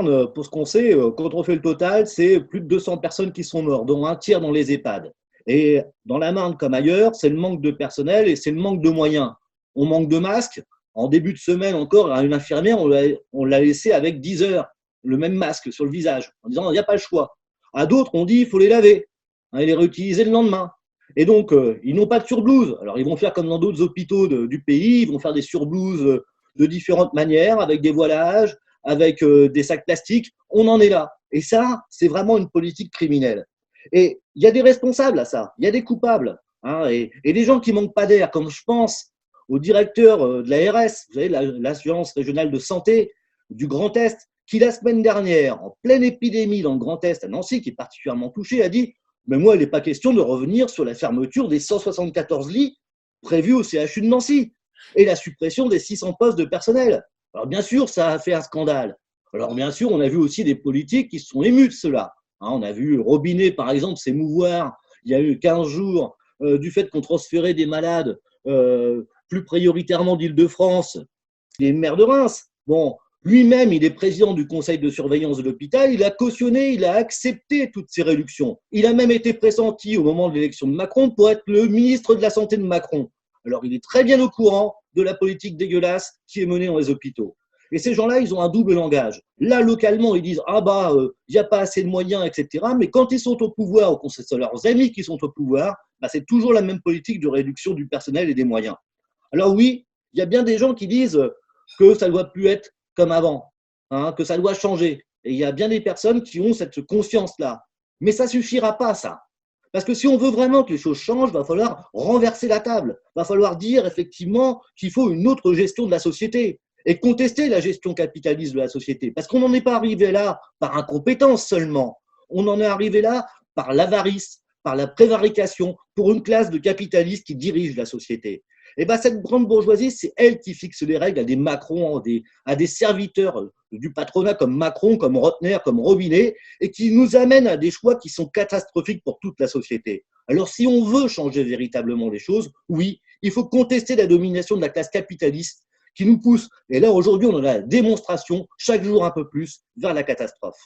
Marne, pour ce qu'on sait, quand on fait le total, c'est plus de 200 personnes qui sont mortes, dont un tiers dans les EHPAD. Et dans la Marne comme ailleurs, c'est le manque de personnel et c'est le manque de moyens. On manque de masques. En début de semaine encore, à une infirmière, on l'a laissé avec 10 heures, le même masque sur le visage, en disant il n'y a pas le choix. À d'autres, on dit il faut les laver et les réutiliser le lendemain. Et donc, ils n'ont pas de surblouse. Alors, ils vont faire comme dans d'autres hôpitaux du pays, ils vont faire des surblouses de différentes manières, avec des voilages, avec des sacs plastiques. On en est là. Et ça, c'est vraiment une politique criminelle. Et il y a des responsables à ça, il y a des coupables. Hein, et des gens qui manquent pas d'air, comme je pense au directeur de l'ARS, vous savez, l'Assurance régionale de santé du Grand Est, qui la semaine dernière, en pleine épidémie dans le Grand Est, à Nancy, qui est particulièrement touché, a dit « Mais moi, il n'est pas question de revenir sur la fermeture des 174 lits prévus au CHU de Nancy et la suppression des 600 postes de personnel. » Alors bien sûr, ça a fait un scandale. Alors bien sûr, on a vu aussi des politiques qui se sont émus de cela. Hein, on a vu Robinet, par exemple, s'émouvoir il y a eu 15 jours du fait qu'on transférait des malades plus prioritairement d'Île-de-France, les maires de Reims. Bon, lui-même, il est président du conseil de surveillance de l'hôpital, il a cautionné, il a accepté toutes ces réductions. Il a même été pressenti au moment de l'élection de Macron pour être le ministre de la Santé de Macron. Alors, il est très bien au courant de la politique dégueulasse qui est menée dans les hôpitaux. Et ces gens-là, ils ont un double langage. Là, localement, ils disent « Ah bah, il n'y a pas assez de moyens, etc. » Mais quand ils sont au pouvoir, ou quand c'est leurs amis qui sont au pouvoir, bah, c'est toujours la même politique de réduction du personnel et des moyens. Alors oui, il y a bien des gens qui disent que ça ne doit plus être comme avant, hein, que ça doit changer. Et il y a bien des personnes qui ont cette conscience-là. Mais ça ne suffira pas, ça. Parce que si on veut vraiment que les choses changent, il va falloir renverser la table. Il va falloir dire effectivement qu'il faut une autre gestion de la société et contester la gestion capitaliste de la société. Parce qu'on n'en est pas arrivé là par incompétence seulement. On en est arrivé là par l'avarice, par la prévarication, pour une classe de capitalistes qui dirige la société. Et bien, cette grande bourgeoisie, c'est elle qui fixe les règles à des Macron, à des serviteurs du patronat comme Macron, comme Rotner, comme Robinet, et qui nous amène à des choix qui sont catastrophiques pour toute la société. Alors, si on veut changer véritablement les choses, oui, il faut contester la domination de la classe capitaliste qui nous pousse, et là aujourd'hui on en a la démonstration, chaque jour un peu plus, vers la catastrophe.